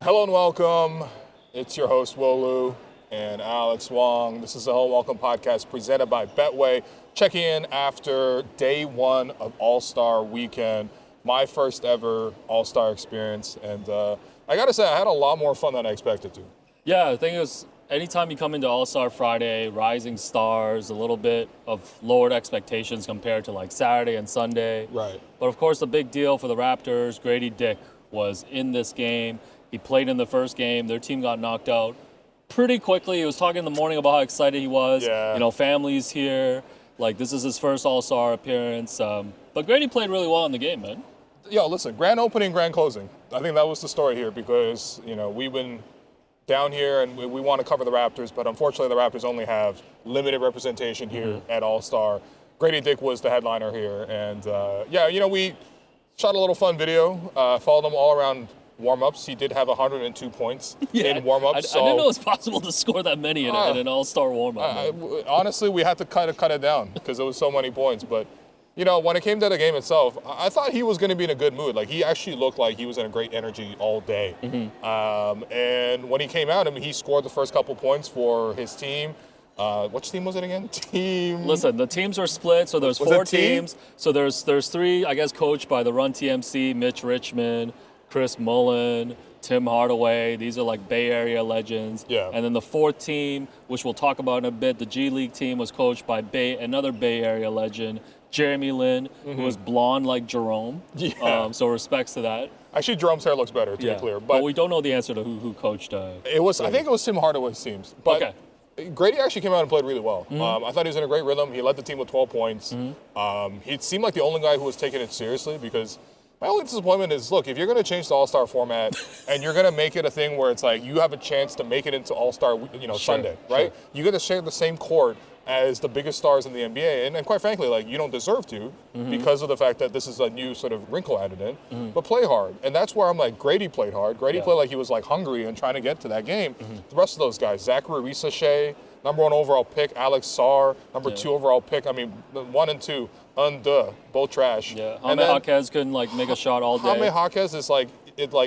Hello and welcome. It's your host, Wolu and Alex Wong. This is the Hello Welcome podcast presented by Betway. Checking in after day one of All-Star Weekend, my first ever All-Star experience. And I got to say, I had a lot more fun than I expected to. Yeah, I think it was anytime you come into All-Star Friday, rising stars, a little bit of lowered expectations compared to like Saturday and Sunday. Right. But of course, the big deal for the Raptors, Grady Dick was in this game. He played in the first game. Their team got knocked out pretty quickly. He was talking in the morning about how excited he was. Yeah. You know, family's here. Like, this is his first All-Star appearance. But Grady played really well in the game, man. Yo, listen, grand opening, grand closing. I think that was the story here because, you know, we've been down here and we want to cover the Raptors, but unfortunately the Raptors only have limited representation here at All-Star. Grady Dick was the headliner here. And, we shot a little fun video, followed him all around warm-ups. He did have 102 points in warm-ups. I didn't know it was possible to score that many in an all-star warm-up. Honestly, we had to cut it down because there was so many points. But, you know, when it came to the game itself, I thought he was going to be in a good mood. Like, he actually looked like he was in a great energy all day. And when he came out, I mean, he scored the first couple points for his team. Which team was it again? Listen, the teams are split, so there's four teams. So there's three, I guess, coached by the Run TMC, Mitch Richmond, Chris Mullen, Tim Hardaway. These are like Bay Area legends. Yeah. And then the fourth team, which we'll talk about in a bit, the G League team was coached by another Bay Area legend, Jeremy Lin, who was blonde like Jerome. Yeah. So respects to that. Actually, Jerome's hair looks better, to be clear. But we don't know the answer to who coached. I think it was Tim Hardaway's teams. But okay. Grady actually came out and played really well. I thought he was in a great rhythm. He led the team with 12 points. He seemed like the only guy who was taking it seriously because my only disappointment is, look, if you're going to change the All-Star format and you're going to make it a thing where it's like you have a chance to make it into All-Star, Sunday, right? You got to share the same court as the biggest stars in the NBA. And quite frankly, like, you don't deserve to because of the fact that this is a new sort of wrinkle added in. But play hard. And that's where I'm like, Grady played hard. Grady played like he was like hungry and trying to get to that game. The rest of those guys, Zachary Risachet, number 1 overall pick, Alex Sarr, number 2 overall pick. I mean, 1 and 2, both trash. Yeah, Jaime Jaquez couldn't like make a shot all day. Jaime Jaquez is like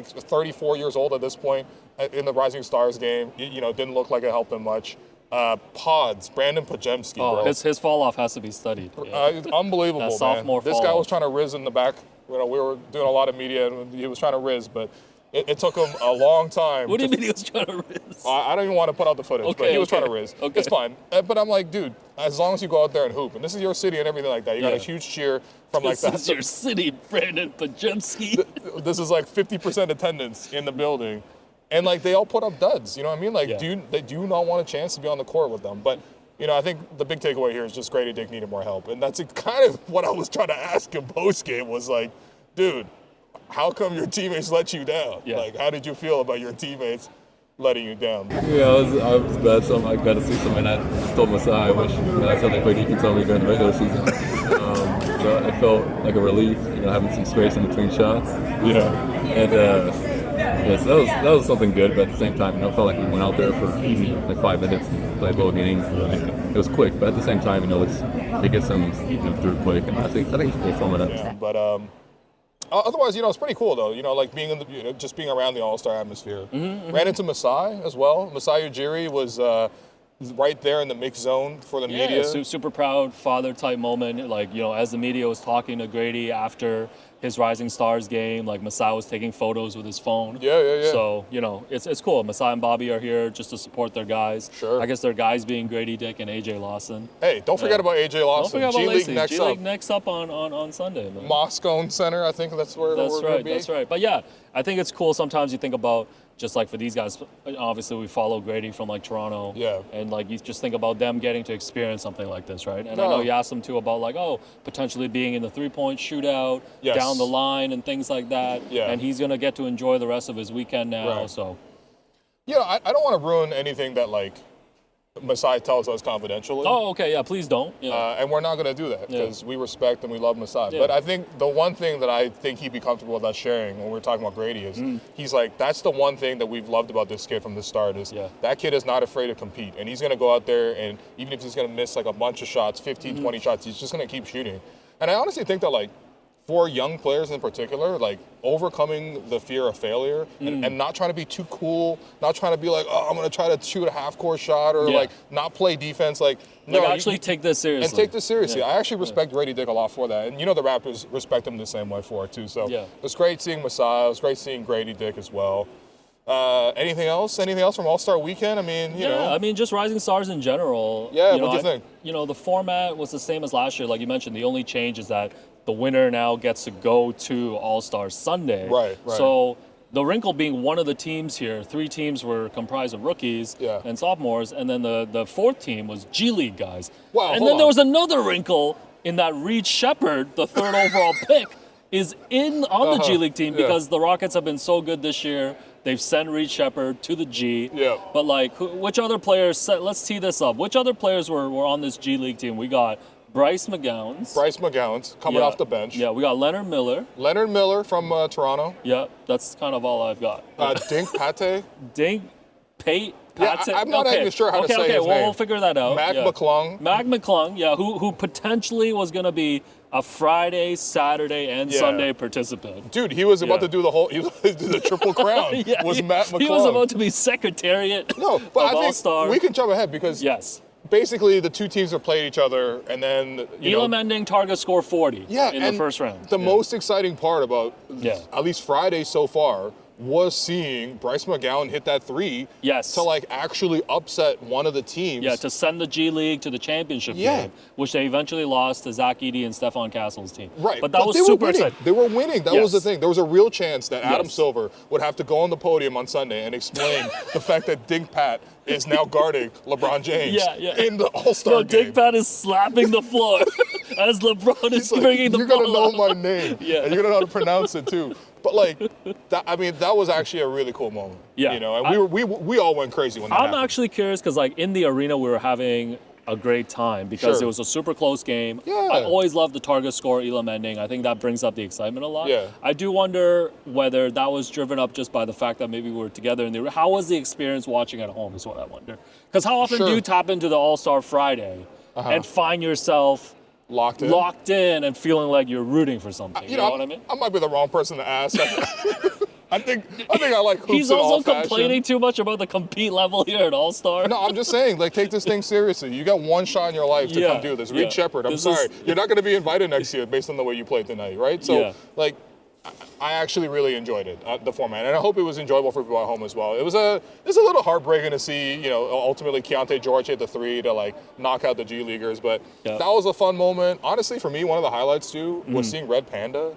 34 years old at this point in the Rising Stars game. Didn't look like it helped him much. Pods, Brandon Pajemski, bro. His fall off has to be studied. It's unbelievable, man. Sophomore this guy was trying to riz in the back. We were doing a lot of media, and he was trying to riz, but it took him a long time. What do you mean he was trying to riz? I don't even want to put out the footage, but he was trying to riz. Okay. It's fine. But I'm like, dude, as long as you go out there and hoop, and this is your city and everything like that, you got a huge cheer from like that. This is your city, Brandon Pajemski. This is like 50% attendance in the building. And, like, they all put up duds, you know what I mean? Like, they do not want a chance to be on the court with them. But, I think the big takeaway here is just Grady Dick needed more help. And that's kind of what I was trying to ask him post-game was like, dude, how come your teammates let you down? Yeah. Like, how did you feel about your teammates letting you down? Yeah, I was glad I got to see something that told Masai, which I saw they played defense only during the regular season. So it felt like a relief, having some space in between shots. Yeah. And so that was something good, but at the same time, it felt like we went out there for easy, like 5 minutes, and played both innings. It was quick, but at the same time, it gets them through quick, and I think it's cool format. Yeah, but otherwise, it's pretty cool though. Like being in just being around the All-Star atmosphere. Ran into Masai as well. Masai Ujiri was right there in the mix zone for the media. Super proud father type moment. Like, as the media was talking to Grady after his Rising Stars game, like Masai was taking photos with his phone. Yeah. So, it's cool. Masai and Bobby are here just to support their guys. Sure. I guess their guys being Grady Dick and AJ Lawson. Hey, don't forget about AJ Lawson. Don't forget about G League next up on Sunday, man. Moscone Center, I think that's where we're going to be. That's right. But yeah, I think it's cool sometimes you think about just like for these guys, obviously we follow Grady from like Toronto. Yeah. And like you just think about them getting to experience something like this, right? And I know you asked them too about like, potentially being in the 3-point shootout down the line and things like that. Yeah. And he's going to get to enjoy the rest of his weekend now. Right. So. I don't want to ruin anything that like Masai tells us confidentially. Oh, okay, yeah, please don't. Yeah. And we're not going to do that because we respect and we love Masai. Yeah. But I think the one thing that I think he'd be comfortable with us sharing when we're talking about Grady is he's like, that's the one thing that we've loved about this kid from the start is that kid is not afraid to compete. And he's going to go out there and even if he's going to miss like a bunch of shots, 15, 20 shots, he's just going to keep shooting. And I honestly think that like for young players in particular, like overcoming the fear of failure and not trying to be too cool, not trying to be like, oh, I'm going to try to shoot a half-court shot or like not play defense. Like, no, actually take this seriously. And take this seriously. I actually respect Grady Dick a lot for that. And the Raptors respect him the same way for it too. So it's great seeing Masai. It was great seeing Grady Dick as well. Anything else? Anything else from All-Star Weekend? I mean, you know. I mean, just rising stars in general. Yeah, what do you think? The format was the same as last year. Like you mentioned, the only change is that the winner now gets to go to All-Star Sunday. Right. So the wrinkle being one of the teams here, 3 teams were comprised of rookies and sophomores, and then the 4th team was G League guys. Wow, and then there was another wrinkle in that Reed Shepherd, the 3rd overall pick, is on the G League team because the Rockets have been so good this year. They've sent Reed Shepherd to the G. Yeah. But which other players? Let's tee this up. Which other players were on this G League team? We got Bryce McGowan's coming off the bench. Yeah, we got Leonard Miller. Leonard Miller from Toronto. Yeah, that's kind of all I've got. Dink Pate. Pate. Yeah, I'm not even sure how to say his name. We'll figure that out. Mac McClung. Mac McClung, who potentially was going to be a Friday, Saturday, and Sunday participant. Dude, he was about to do the triple crown. Was Matt McClung. He was about to be secretariat but I think All-Star. we can jump ahead because basically the 2 teams have played each other, and then Elam Ending target score 40 in the first round. The most exciting part about at least Friday so far was seeing Bryce McGowan hit that 3 to actually upset one of the teams. Yeah, to send the G League to the championship game, which they eventually lost to Zach Edey and Stephon Castle's team. Right. But that was super exciting. They were winning. That was the thing. There was a real chance that Adam Silver would have to go on the podium on Sunday and explain the fact that Dink Pat is now guarding LeBron James in the All-Star game. Dink Pat is slapping the floor as LeBron is bringing the ball. You're going to know my name. And you're going to know how to pronounce it too. But that was actually a really cool moment. Yeah. And we all went crazy when that happened. I'm actually curious because in the arena we were having a great time because it was a super close game. Yeah. I always love the target score, Elam Ending. I think that brings up the excitement a lot. Yeah. I do wonder whether that was driven up just by the fact that maybe we were together in the arena. How was the experience watching at home is what I wonder. Because how often do you tap into the All-Star Friday and find yourself locked in and feeling like you're rooting for something? You know what I mean? I might be the wrong person to ask. I think I like hoops. He's also complaining too much about the compete level here at All-Star. No, I'm just saying, take this thing seriously. You got one shot in your life to come do this. Reed Shepherd, I'm sorry. You're not going to be invited next year based on the way you played tonight, right? So, I actually really enjoyed it, the format, and I hope it was enjoyable for people at home as well. It was a little heartbreaking to see, ultimately Keontae George hit the 3 to knock out the G Leaguers, but that was a fun moment. Honestly, for me, one of the highlights too was seeing Red Panda.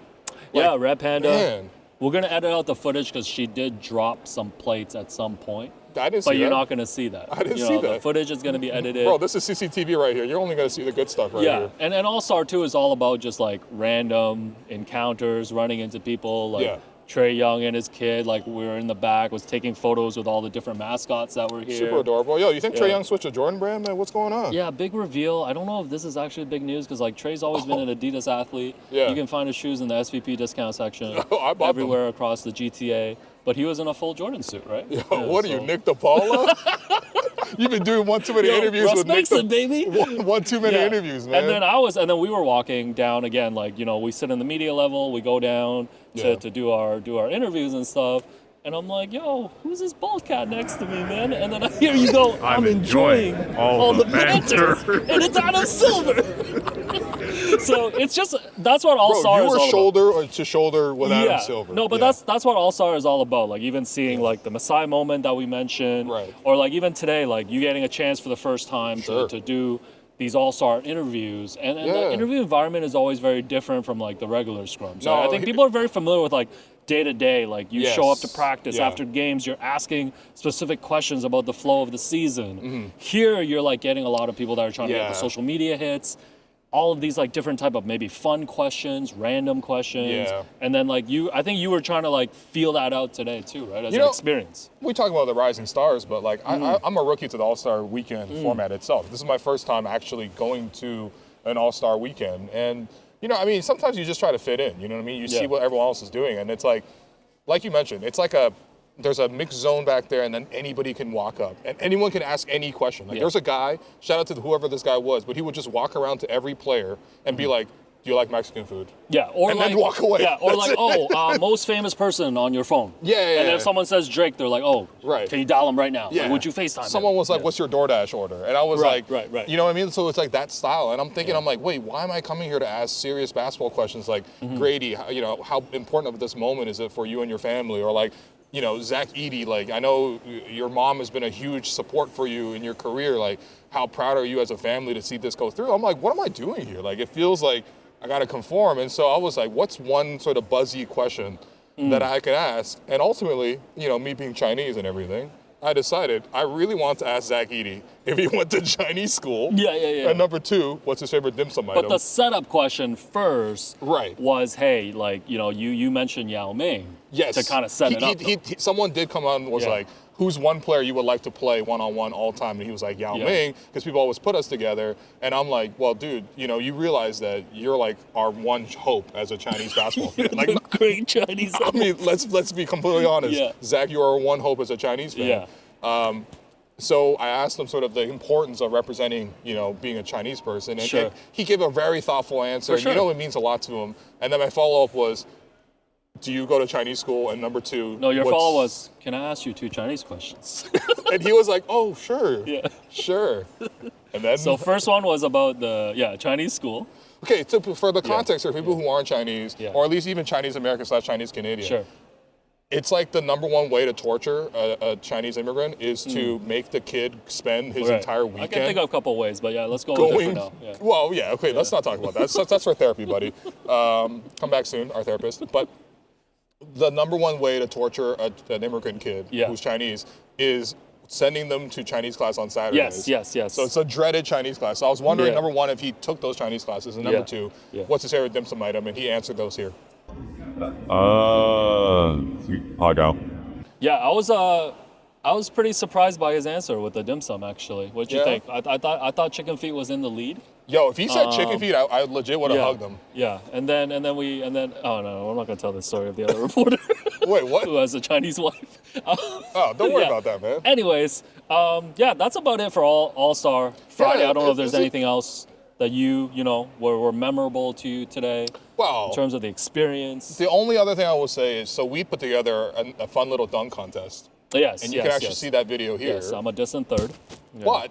Red Panda. Man. We're gonna edit out the footage because she did drop some plates at some point. I didn't see but you're not going to see that. I didn't see that. The footage is going to be edited. Bro, this is CCTV right here. You're only going to see the good stuff right here. And All-Star 2 is all about just random encounters, running into people. Trae Young and his kid, we were in the back, was taking photos with all the different mascots that were here. Super adorable. Yo, you think Trae Young switched to Jordan Brand, man? What's going on? Yeah, big reveal. I don't know if this is actually big news because Trae's always been an Adidas athlete. Yeah. You can find his shoes in the SVP discount section I bought everywhere them. Across the GTA. But he was in a full Jordan suit, right? Yo, what are you, Nick DePaula? You've been doing one too many interviews with Nick. Baby. One too many interviews, man. And then we were walking down again, we sit in the media level, we go down to do our interviews and stuff. And I'm like, yo, who's this bald cat next to me, man? And then I hear you go, I'm enjoying all the banter. And it's Adam Silver. So it's just, that's what All-Star is all about. You were shoulder to shoulder with Adam Silver. No, but that's what All-Star is all about. Even seeing the Masai moment that we mentioned. Right. Or even today, you getting a chance for the first time to do these All-Star interviews. And the interview environment is always very different from the regular scrum. So I think people are very familiar with day-to-day, you show up to practice after games, you're asking specific questions about the flow of the season. Mm-hmm. Here, you're getting a lot of people that are trying to get the social media hits, all of these different type of maybe fun questions, random questions. Yeah. And then I think you were trying to feel that out today too, right? As an experience. We talk about the rising stars, but I'm a rookie to the All-Star Weekend format itself. This is my first time actually going to an All-Star Weekend. And sometimes you just try to fit in, you know what I mean? You see what everyone else is doing, and it's like you mentioned, it's there's a mixed zone back there, and then anybody can walk up, and anyone can ask any question. There's a guy, shout out to whoever this guy was, but he would just walk around to every player and be like, do you like Mexican food? Yeah, or and like, then walk away. Yeah, or That's like, most famous person on your phone. Yeah. And then if someone says Drake, they're like, right. Can you dial him right now? Yeah. Like, would you FaceTime Someone him? was like, what's your DoorDash order? And I was Right. you know what I mean? So it's like that style. And I'm thinking, I'm like, wait, why am I coming here to ask serious basketball questions like, Grady, you know, how important of this moment is it for you and your family? Or like, you know, Zach Edey, like, I know your mom has been a huge support for you in your career. Like, how proud are you as a family to see this go through? I'm like, what am I doing here? Like, it feels like I got to conform. And so I was like, what's one sort of buzzy question that I could ask? And ultimately, you know, me being Chinese and everything, I decided I really want to ask Zach Edey if he went to Chinese school. Yeah. And number two, what's his favorite dim sum item? But the setup question first Right. was, hey, like, you know, you mentioned Yao Ming. Yes. To kind of set it up. Someone did come on and was like, who's one player you would like to play one-on-one all time? And he was like, Yao Ming, because people always put us together. And I'm like, well, dude, you know, you realize that you're like our one hope as a Chinese basketball fan. Like, great Chinese. I mean, let's be completely honest. Yeah. Zach, you are our one hope as a Chinese fan. Yeah. So I asked him sort of the importance of representing, you know, being a Chinese person. And, Sure. and he gave a very thoughtful answer. For sure. And you know, it means a lot to him. And then my follow-up was, do you go to Chinese school? And number two, No, your follow was, can I ask you 2 Chinese questions? and he was like, oh, sure. Yeah. Sure. And then So first one was about the Chinese school. okay, so for the context for people who aren't Chinese, Yeah. or at least even Chinese American / Chinese Canadian, Sure. it's like the number one way to torture a Chinise immigrant is to make the kid spend his Right. entire I weekend can think of a couple ways, but yeah, let's go with it for now. Yeah. Well, yeah, okay, let's not talk about that. That's for therapy, buddy. Come back soon, our therapist. But the number one way to torture an immigrant kid who's Chinese is sending them to Chinese class on Saturdays. Yes. So it's a dreaded Chinese class. So I was wondering, number one, if he took those Chinese classes, and number two, what's his favorite dim sum item? And he answered those here. Hot dog. Yeah, I was pretty surprised by his answer with the dim sum. Actually, what'd you think? I thought chicken feet was in the lead. Yo, if he said chicken feet, I legit would have hugged him. Yeah, and then oh no, I'm not gonna tell the story of the other reporter. Wait, what? Who has a Chinese wife? Oh, don't worry about that, man. Anyways, that's about it for All-Star Friday. I don't know if there's anything else that you know were memorable to you today. Wow. In terms of the experience. The only other thing I will say is, so we put together a fun little dunk contest. Yes, and you can actually see that video here. Yes, I'm a distant third. Yeah. But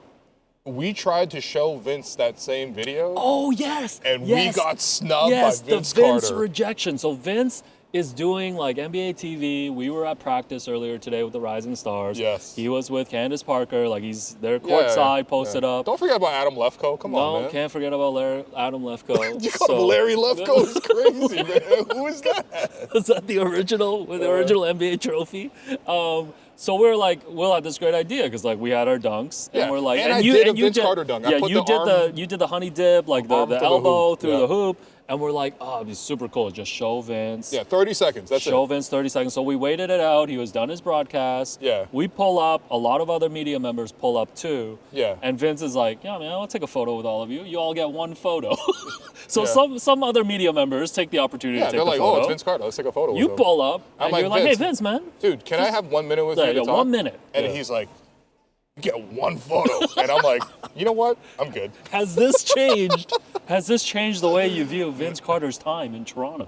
we tried to show Vince that same video. Oh, yes. And we got snubbed by Vince the Vince Carter. rejection. So Vince is doing like NBA TV. We were at practice earlier today with the Rising Stars. Yes. He was with Candace Parker. Like he's there courtside, posted up. Don't forget about Adam Lefkoe. Come on, man. No, can't forget about Adam Lefkoe. You call him Larry Lefkoe? It's crazy, man. Who is that? Was that the original NBA trophy? So we'll have this great idea because like we had our dunks and we're like, and I did a Vince Carter dunk. Yeah, you did the honey dip, like the elbow through the hoop, and we're like, oh, it'd be super cool. Just show Vince. Yeah, 30 seconds. That's it. Show Vince 30 seconds. So we waited it out. He was done his broadcast. Yeah. We pull up. A lot of other media members pull up too. Yeah. And Vince is like, yeah, man, I'll take a photo with all of you. You all get one photo. So some other media members take the opportunity to take a photo. Yeah, they're like, oh, it's Vince Carter. Let's take a photo with him. You pull up, and I'm you're like, hey, Vince, man. Dude, can I have 1 minute with you to talk? 1 minute. And he's like, you get one photo. And I'm like, you know what? I'm good. Has this changed? Has this changed the way you view Vince Carter's time in Toronto?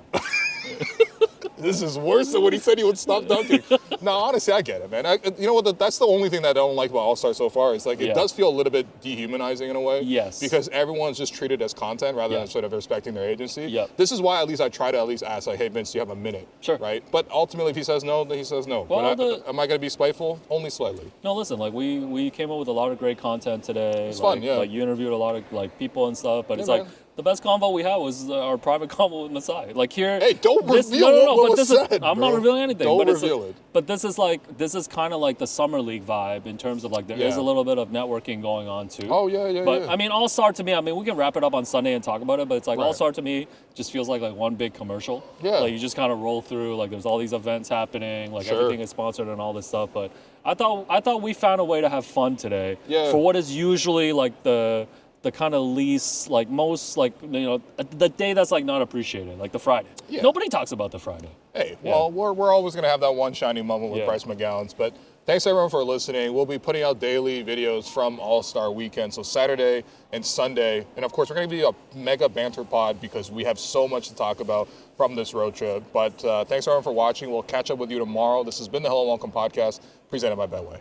This is worse than when he said he would stop dunking. No, honestly, I get it, man. You know what? That's the only thing that I don't like about All-Star so far. Is like it does feel a little bit dehumanizing in a way. Yes. Because everyone's just treated as content rather than sort of respecting their agency. Yep. This is why at least I try to at least ask, like, hey, Vince, do you have a minute? Sure. Right? But ultimately, if he says no, then he says no. Well, but am I going to be spiteful? Only slightly. No, listen, like we came up with a lot of great content today. It's fun, yeah. Like you interviewed a lot of like people and stuff, but it's man. like the best convo we had was our private convo with Masai. Like here, Hey, don't reveal what was said, I'm bro. not revealing anything. Don't but reveal it. But this is kind of like the summer league vibe in terms of like there is a little bit of networking going on too. Oh yeah. But I mean, All Star to me, I mean, we can wrap it up on Sunday and talk about it, but it's like Right. All Star to me just feels like one big commercial. Yeah. Like you just kind of roll through, like there's all these events happening, like Sure. everything is sponsored and all this stuff. But I thought we found a way to have fun today. Yeah. For what is usually like the the kind of least, like most, like, you know, the day that's like not appreciated, like the Friday. Yeah. Nobody talks about the Friday. Hey, well, we're always going to have that one shiny moment with Yeah. Bryce McGowan's. But thanks, everyone, for listening. We'll be putting out daily videos from All-Star Weekend, so Saturday and Sunday. And, of course, we're going to be a mega banter pod because we have so much to talk about from this road trip. But thanks, everyone, for watching. We'll catch up with you tomorrow. This has been the Hello and Welcome podcast presented by Betway.